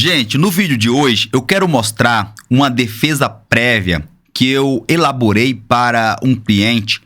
Gente, no vídeo de hoje eu quero mostrar uma defesa prévia que eu elaborei para um cliente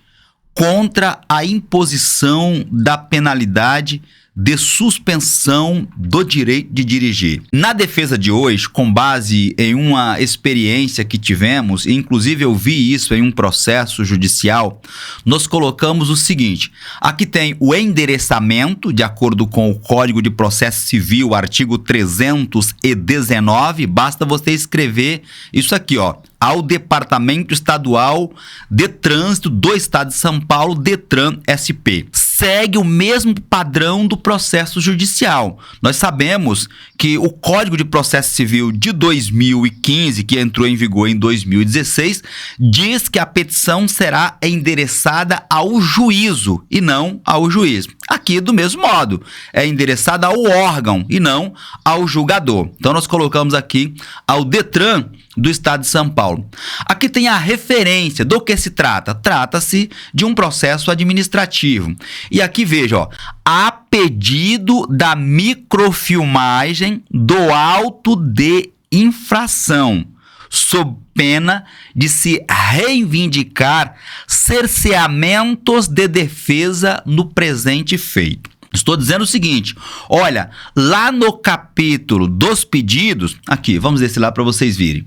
contra a imposição da penalidade de suspensão do direito de dirigir. Na defesa de hoje, com base em uma experiência que tivemos, e inclusive eu vi isso em um processo judicial, nós colocamos o seguinte: aqui tem o endereçamento, de acordo com o Código de Processo Civil, artigo 319, basta você escrever isso aqui, ó, ao Departamento Estadual de Trânsito do Estado de São Paulo, Detran SP. Segue o mesmo padrão do processo judicial. Nós sabemos que o Código de Processo Civil de 2015, que entrou em vigor em 2016, diz que a petição será endereçada ao juízo e não ao juiz. Aqui, do mesmo modo, é endereçada ao órgão e não ao julgador. Então, nós colocamos aqui ao Detran do Estado de São Paulo. Aqui tem a referência do que se trata. Trata-se de um processo administrativo. E aqui veja, ó, a pedido da microfilmagem do auto de infração, sob pena de se reivindicar cerceamentos de defesa no presente feito. Estou dizendo o seguinte: olha, lá no capítulo dos pedidos, aqui, vamos descer lá para vocês virem.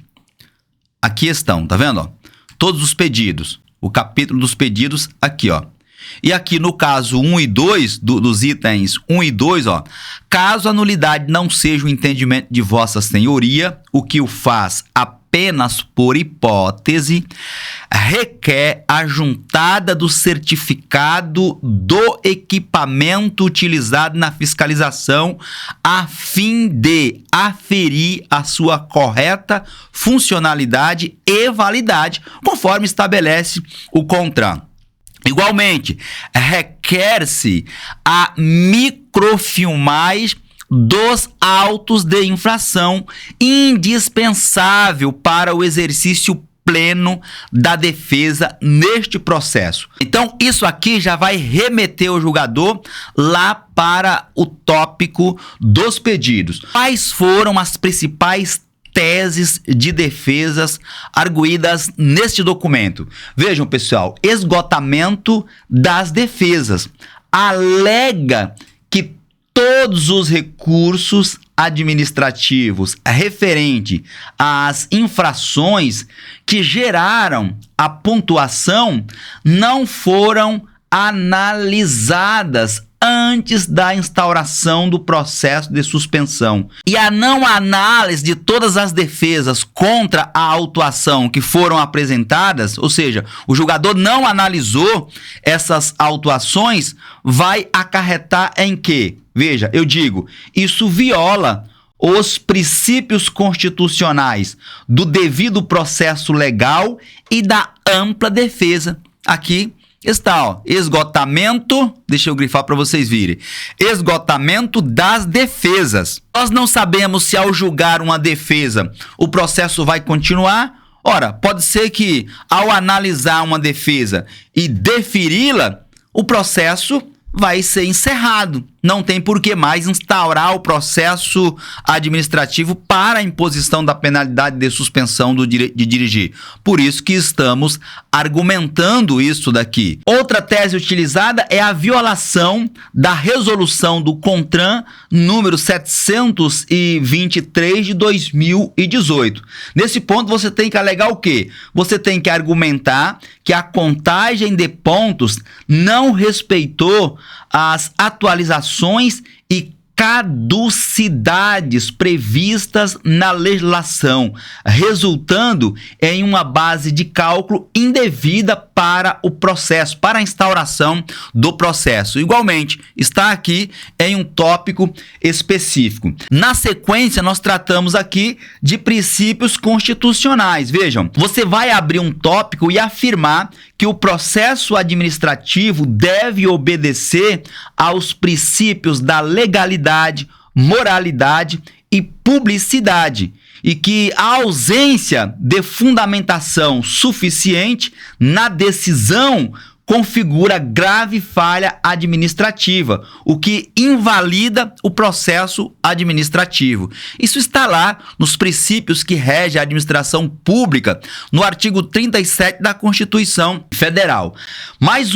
Aqui estão, tá vendo? Ó? Todos os pedidos, o capítulo dos pedidos aqui, ó. E aqui no caso 1 e 2, dos itens 1 e 2, ó, caso a nulidade não seja o entendimento de vossa senhoria, o que o faz apenas por hipótese, requer a juntada do certificado do equipamento utilizado na fiscalização a fim de aferir a sua correta funcionalidade e validade, conforme estabelece o CONTRAN. Igualmente, requer-se a microfilmagem dos autos de infração, indispensável para o exercício pleno da defesa neste processo. Então, isso aqui já vai remeter o julgador lá para o tópico dos pedidos. Quais foram as principais teses de defesas arguídas neste documento? Vejam, pessoal, esgotamento das defesas. Alega que todos os recursos administrativos referente às infrações que geraram a pontuação não foram analisadas antes da instauração do processo de suspensão. E a não análise de todas as defesas contra a autuação que foram apresentadas, ou seja, o julgador não analisou essas autuações, vai acarretar em quê? Veja, eu digo, isso viola os princípios constitucionais do devido processo legal e da ampla defesa. Aqui está, ó, esgotamento, deixa eu grifar para vocês virem, esgotamento das defesas. Nós não sabemos se ao julgar uma defesa o processo vai continuar. Ora, pode ser que ao analisar uma defesa e deferi-la, o processo vai ser encerrado. Não tem por que mais instaurar o processo administrativo para a imposição da penalidade de suspensão do direito de dirigir. Por isso que estamos argumentando isso daqui. Outra tese utilizada é a violação da resolução do CONTRAN número 723 de 2018. Nesse ponto você tem que alegar o quê? Você tem que argumentar que a contagem de pontos não respeitou as atualizações e caducidades previstas na legislação, resultando em uma base de cálculo indevida para o processo, para a instauração do processo. Igualmente, está aqui em um tópico específico. Na sequência, nós tratamos aqui de princípios constitucionais. Vejam, você vai abrir um tópico e afirmar que o processo administrativo deve obedecer aos princípios da legalidade, moralidade e publicidade, e que a ausência de fundamentação suficiente na decisão configura grave falha administrativa, o que invalida o processo administrativo. Isso está lá nos princípios que regem a administração pública, no artigo 37 da Constituição Federal. Mais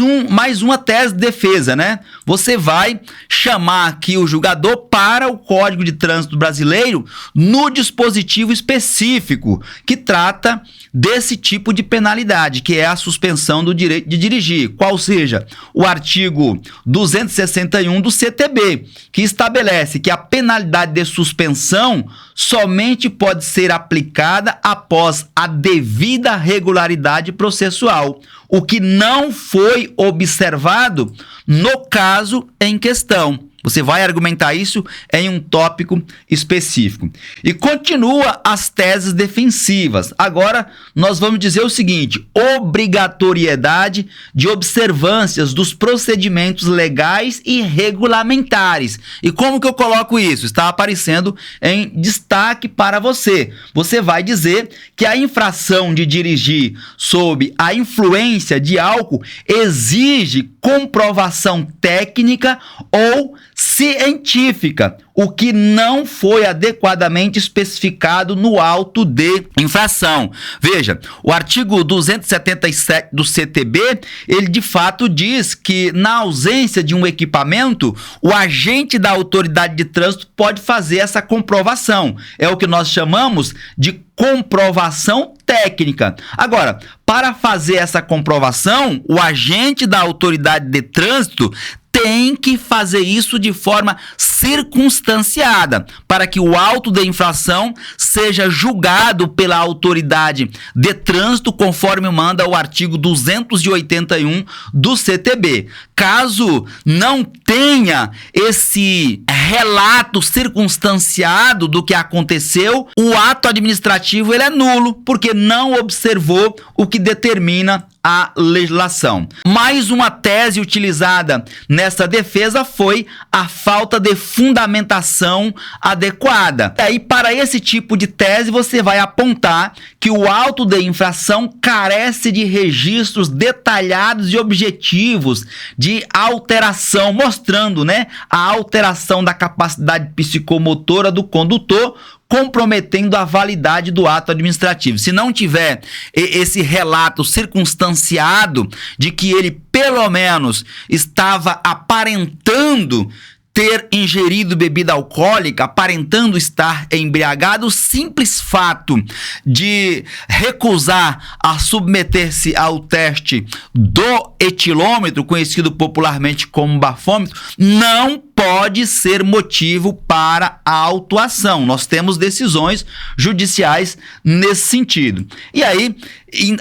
uma tese de defesa, né? Você vai chamar aqui o julgador para o Código de Trânsito Brasileiro no dispositivo específico que trata desse tipo de penalidade, que é a suspensão do direito de dirigir, qual seja o artigo 261 do CTB, que estabelece que a penalidade de suspensão somente pode ser aplicada após a devida regularidade processual, o que não foi observado no caso em questão. Você vai argumentar isso em um tópico específico. E continua as teses defensivas. Agora, nós vamos dizer o seguinte: obrigatoriedade de observâncias dos procedimentos legais e regulamentares. E como que eu coloco isso? Está aparecendo em destaque para você. Você vai dizer que a infração de dirigir sob a influência de álcool exige comprovação técnica ou científica, o que não foi adequadamente especificado no auto de infração. Veja, o artigo 277 do CTB, ele de fato diz que na ausência de um equipamento, o agente da autoridade de trânsito pode fazer essa comprovação. É o que nós chamamos de comprovação técnica. Agora, para fazer essa comprovação, o agente da autoridade de trânsito tem que fazer isso de forma circunstanciada, para que o auto de infração seja julgado pela autoridade de trânsito, conforme manda o artigo 281 do CTB. Caso não tenha esse relato circunstanciado do que aconteceu, o ato administrativo ele é nulo, porque não observou o que determina a legislação. Mais uma tese utilizada nessa defesa foi a falta de fundamentação adequada. E aí, para esse tipo de tese, você vai apontar que o auto de infração carece de registros detalhados e objetivos de alteração, mostrando, né, a alteração da capacidade psicomotora do condutor, comprometendo a validade do ato administrativo. Se não tiver esse relato circunstanciado de que ele, pelo menos, estava aparentando ter ingerido bebida alcoólica, aparentando estar embriagado, o simples fato de recusar a submeter-se ao teste do etilômetro, conhecido popularmente como bafômetro, não pode ser motivo para a autuação. Nós temos decisões judiciais nesse sentido. E aí,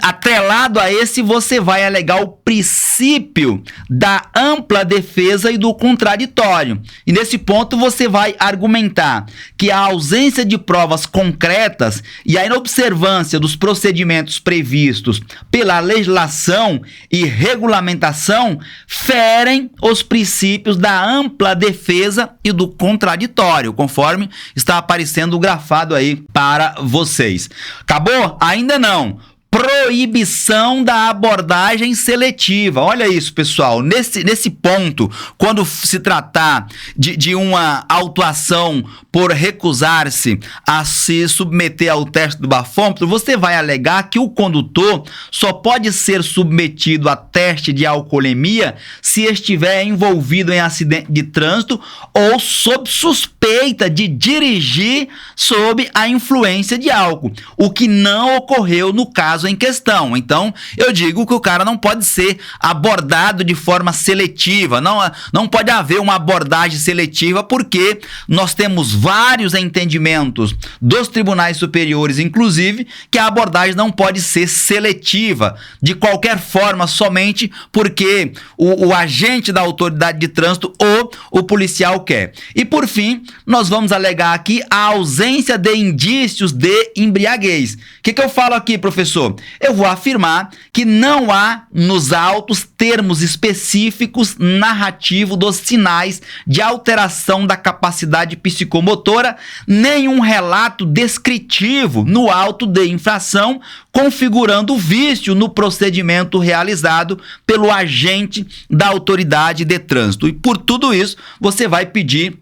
atrelado a esse, você vai alegar o princípio da ampla defesa e do contraditório. E nesse ponto você vai argumentar que a ausência de provas concretas e a inobservância dos procedimentos previstos pela legislação e regulamentação ferem os princípios da ampla defesa e do contraditório, conforme está aparecendo grafado aí para vocês. Acabou? Ainda não. Proibição da abordagem seletiva. Olha isso, pessoal. Nesse ponto, quando se tratar de uma autuação por recusar-se a se submeter ao teste do bafômetro, você vai alegar que o condutor só pode ser submetido a teste de alcoolemia se estiver envolvido em acidente de trânsito ou sob suspeita de dirigir sob a influência de álcool, o que não ocorreu no caso em questão. Então, eu digo que o cara não pode ser abordado de forma seletiva, não pode haver uma abordagem seletiva, porque nós temos vários entendimentos dos tribunais superiores, inclusive, que a abordagem não pode ser seletiva, de qualquer forma, somente porque o agente da autoridade de trânsito ou o policial quer. E, por fim, nós vamos alegar aqui a ausência de indícios de embriaguez. O que eu falo aqui, professor? julgador? Eu vou afirmar que não há nos autos termos específicos narrativos dos sinais de alteração da capacidade psicomotora, nenhum relato descritivo no auto de infração configurando vício no procedimento realizado pelo agente da autoridade de trânsito. E por tudo isso, você vai pedir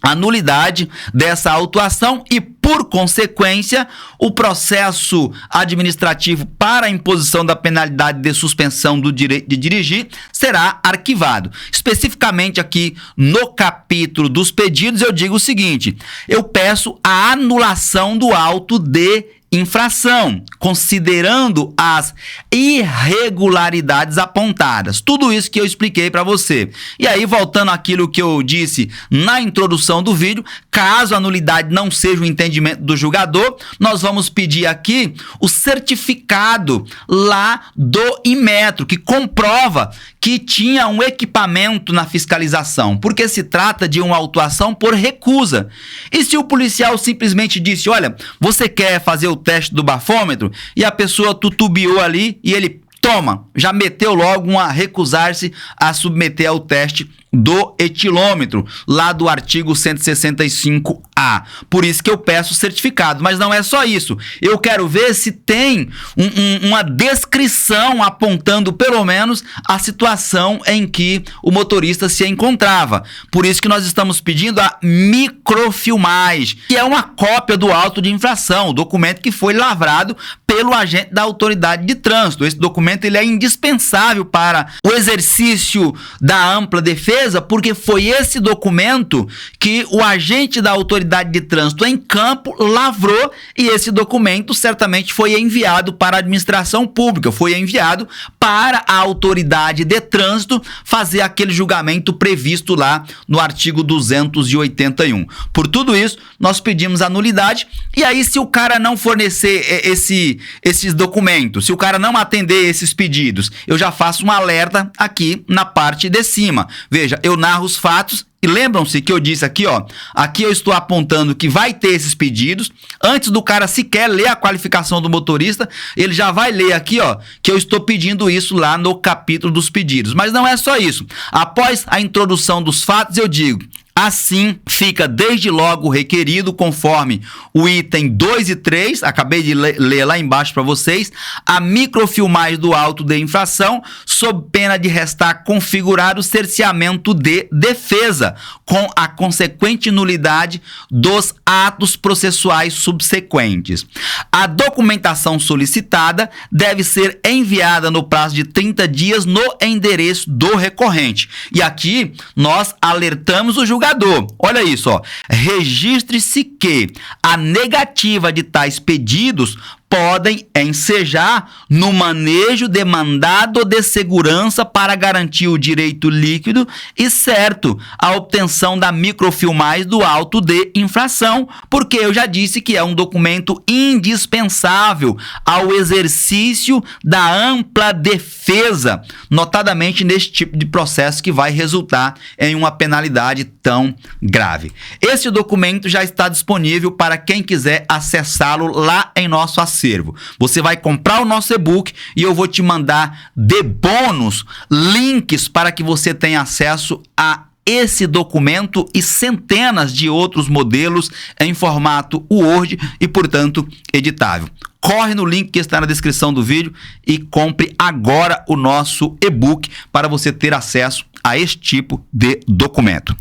a nulidade dessa autuação e, por consequência, o processo administrativo para a imposição da penalidade de suspensão do direito de dirigir será arquivado. Especificamente aqui no capítulo dos pedidos, eu digo o seguinte: eu peço a anulação do auto de infração, considerando as irregularidades apontadas. Tudo isso que eu expliquei para você. E aí, voltando àquilo que eu disse na introdução do vídeo, caso a nulidade não seja o entendimento do julgador, nós vamos pedir aqui o certificado lá do Inmetro, que comprova que tinha um equipamento na fiscalização, porque se trata de uma autuação por recusa. E se o policial simplesmente disse: olha, você quer fazer o teste do bafômetro? E a pessoa tutubiou ali e ele, toma, já meteu logo a recusar-se a submeter ao teste do etilômetro, lá do artigo 165A. Por isso que eu peço certificado. Mas não é só isso. Eu quero ver se tem uma descrição apontando pelo menos a situação em que o motorista se encontrava. Por isso que nós estamos pedindo a microfilmagem, que é uma cópia do auto de infração, o documento que foi lavrado pelo agente da autoridade de trânsito. Esse documento ele é indispensável para o exercício da ampla defesa, porque foi esse documento que o agente da autoridade de trânsito em campo lavrou, e esse documento certamente foi enviado para a administração pública, foi enviado para a autoridade de trânsito fazer aquele julgamento previsto lá no artigo 281. Por tudo isso, nós pedimos a nulidade. E aí, se o cara não fornecer esses documentos, se o cara não atender esses pedidos, eu já faço um alerta aqui na parte de cima. Veja, eu narro os fatos. E lembram-se que eu disse aqui, ó, aqui eu estou apontando que vai ter esses pedidos. Antes do cara sequer ler a qualificação do motorista, ele já vai ler aqui, ó, que eu estou pedindo isso lá no capítulo dos pedidos. Mas não é só isso. Após a introdução dos fatos, eu digo: assim, fica desde logo requerido, conforme o item 2 e 3, acabei de ler lá embaixo para vocês, a microfilmagem do auto de infração, sob pena de restar configurado o cerceamento de defesa, com a consequente nulidade dos atos processuais subsequentes. A documentação solicitada deve ser enviada no prazo de 30 dias no endereço do recorrente. E aqui nós alertamos o julgador. Olha isso, ó. Registre-se que a negativa de tais pedidos podem ensejar no manejo de mandado de segurança para garantir o direito líquido e certo à obtenção da microfilmagem do auto de infração, porque eu já disse que é um documento indispensável ao exercício da ampla defesa, notadamente neste tipo de processo que vai resultar em uma penalidade tão grave. Esse documento já está disponível para quem quiser acessá-lo lá em nosso acervo. Você vai comprar o nosso e-book e eu vou te mandar de bônus links para que você tenha acesso a esse documento e centenas de outros modelos em formato Word e, portanto, editável. Corre no link que está na descrição do vídeo e compre agora o nosso e-book para você ter acesso a este tipo de documento.